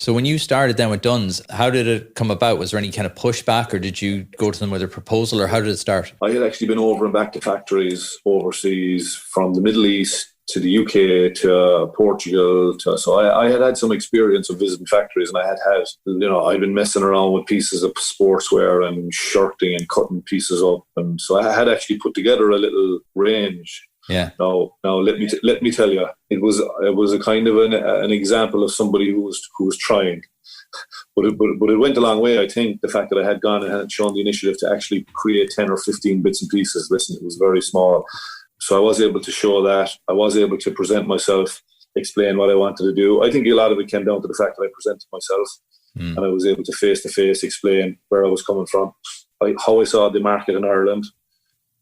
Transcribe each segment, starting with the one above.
So when you started then with Dunn's, how did it come about? Was there any kind of pushback, or did you go to them with a proposal, or how did it start? I had actually been over and back to factories overseas, from the Middle East to the UK to Portugal. So I had some experience of visiting factories, and I'd been messing around with pieces of sportswear and shirting and cutting pieces up. And so I had actually put together a little range. Yeah. Now let me tell you, it was a kind of an example of somebody who was trying, but it went a long way. I think the fact that I had gone and had shown the initiative to actually create 10 or 15 bits and pieces. Listen, it was very small, so I was able to show that. I was able to present myself, explain what I wanted to do. I think a lot of it came down to the fact that I presented myself, and I was able to face explain where I was coming from, how I saw the market in Ireland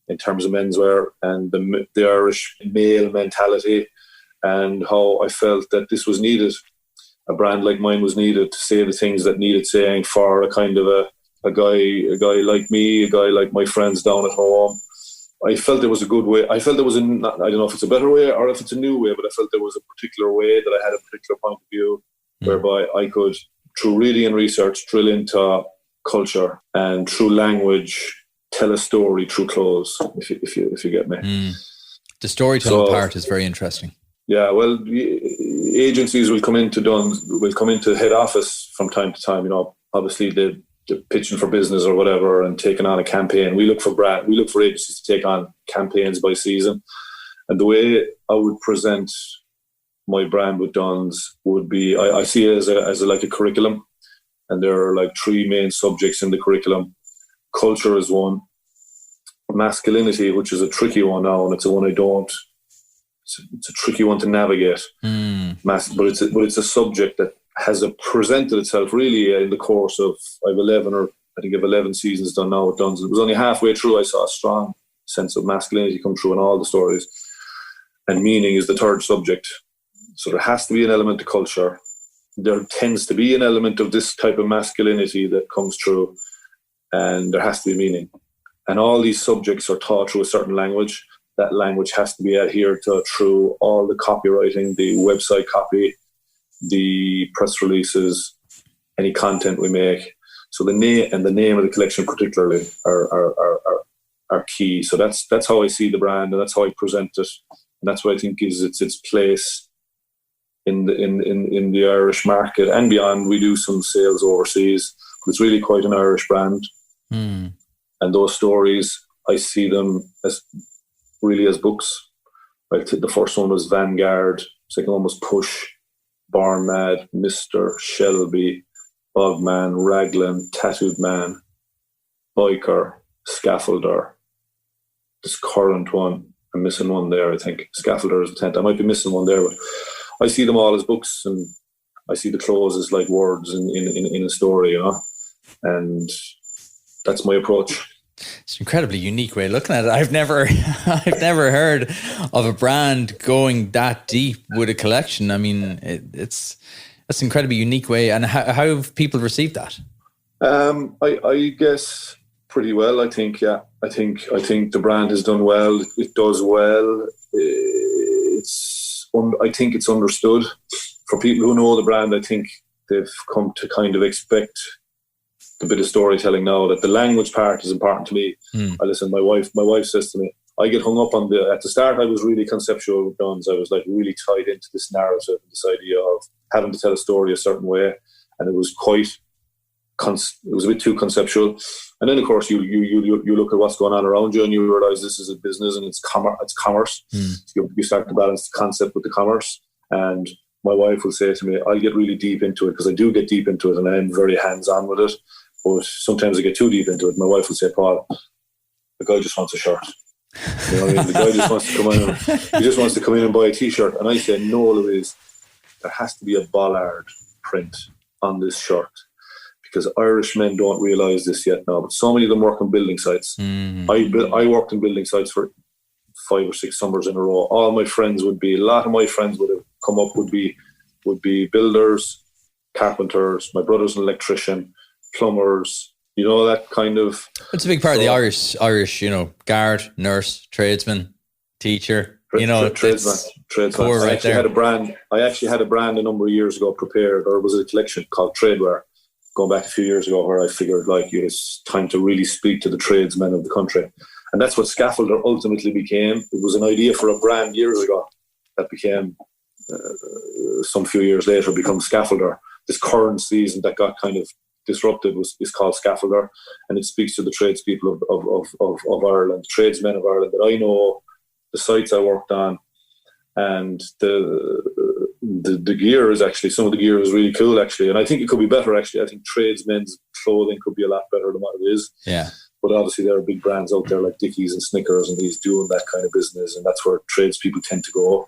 in terms of menswear and the Irish male mentality, and how I felt that this was needed. A brand like mine was needed to say the things that needed saying for a kind of a guy like me, a guy like my friends down at home. I felt there was a good way. I felt there was I don't know if it's a better way or if it's a new way, but I felt there was a particular way, that I had a particular point of view whereby I could, through reading and research, drill into culture, and through language, tell a story through clothes, if you get me. The storytelling part is very interesting. Yeah, well, agencies will come into Dunn's, will come into head office from time to time. Obviously they're pitching for business or whatever and taking on a campaign. We look for agencies to take on campaigns by season. And the way I would present my brand with Dunn's would be, I see it as like a curriculum, and there are like 3 main subjects in the curriculum. Culture is one, masculinity, which is a tricky one now, and it's a it's a tricky one to navigate. But it's a subject that has presented itself really in the course of I have 11 seasons done now with Dunn's. It was only halfway through I saw a strong sense of masculinity come through in all the stories, and meaning is the third subject. So there has to be an element of culture. There tends to be an element of this type of masculinity that comes through, and there has to be meaning. And all these subjects are taught through a certain language. That language has to be adhered to through all the copywriting, the website copy, the press releases, any content we make. So the name of the collection particularly are key. So that's how I see the brand, and that's how I present it, and that's what I think is its place in the Irish market and beyond. We do some sales overseas, but it's really quite an Irish brand. And those stories, I see them as books. Like the first one was Vanguard, second one was Push, Barn Mad, Mr. Shelby, Bogman, Raglan, Tattooed Man, Biker, Scaffolder. This current one, I'm missing one there, I think. Scaffolder is the 10th. I might be missing one there, but I see them all as books, and I see the clothes as like words in a story, and that's my approach. It's an incredibly unique way of looking at it. I've never heard of a brand going that deep with a collection. I mean, that's an incredibly unique way. And how have people received that? I guess pretty well. I think the brand has done well. It does well. I think it's understood. For people who know the brand, I think they've come to kind of expect the bit of storytelling now, that the language part is important to me. I listen, my wife says to me, I get hung up on at the start I was really conceptual with Dunn's. I was like really tied into this narrative, this idea of having to tell a story a certain way, and it was it was a bit too conceptual. And then of course you look at what's going on around you, and you realise this is a business and it's commerce. So you start to balance the concept with the commerce. And my wife will say to me, I'll get really deep into it, because I do get deep into it and I'm very hands-on with it. But sometimes I get too deep into it. My wife will say, Paul, the guy just wants a shirt. You know what I mean? The guy just wants to come in. He just wants to come in and buy a T-shirt. And I say, no, Louise, there has to be a bollard print on this shirt, because Irish men don't realise this yet now. But so many of them work on building sites. I worked in building sites for 5 or 6 summers in a row. A lot of my friends would have come up would be builders, carpenters. My brother's an electrician, plumbers, that kind of. It's a big part of the Irish, guard, nurse, tradesman, teacher. You know, tradesman. Core right there. I actually had a brand a number of years ago prepared, or was it a collection called Tradeware, going back a few years ago, where I figured like it's time to really speak to the tradesmen of the country. And that's what Scaffolder ultimately became. It was an idea for a brand years ago that became, some few years later, become Scaffolder. This current season that got kind of disrupted is called Scaffolder, and it speaks to the tradespeople of Ireland, tradesmen of Ireland that I know, the sites I worked on, and the gear is actually, some of the gear is really cool actually, and I think it could be better actually. I think tradesmen's clothing could be a lot better than what it is. Yeah. But obviously there are big brands out there like Dickies and Snickers and these doing that kind of business, and that's where tradespeople tend to go.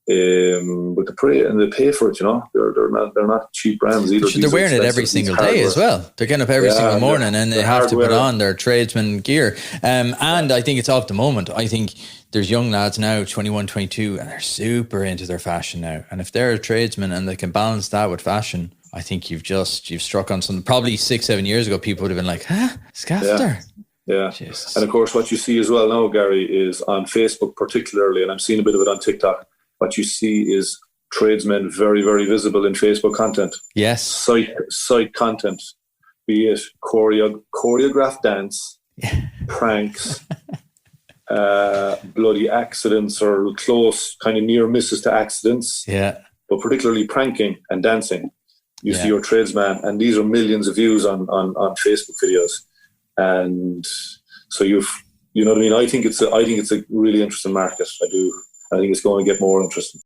But they pay for it, you know. They're not cheap brands either. They're wearing it every single day as well. They're getting up every single morning, and they have to put on their tradesman gear. And I think it's of the moment. I think there's young lads now, 21, 22, and they're super into their fashion now. And if they're a tradesman and they can balance that with fashion, I think you've struck on something. Probably 6-7 years ago, people would have been like, Scaffolder. Yeah. And of course, what you see as well now, Gary, is on Facebook particularly, and I'm seeing a bit of it on TikTok, what you see is tradesmen very, very visible in Facebook content. Yes. Site content, be it choreographed dance, pranks, bloody accidents or close kind of near misses to accidents. Yeah. But particularly pranking and dancing. You see your tradesman, and these are millions of views on Facebook videos. And so you know what I mean? I think it's a really interesting market. I do. I think it's going to get more interesting.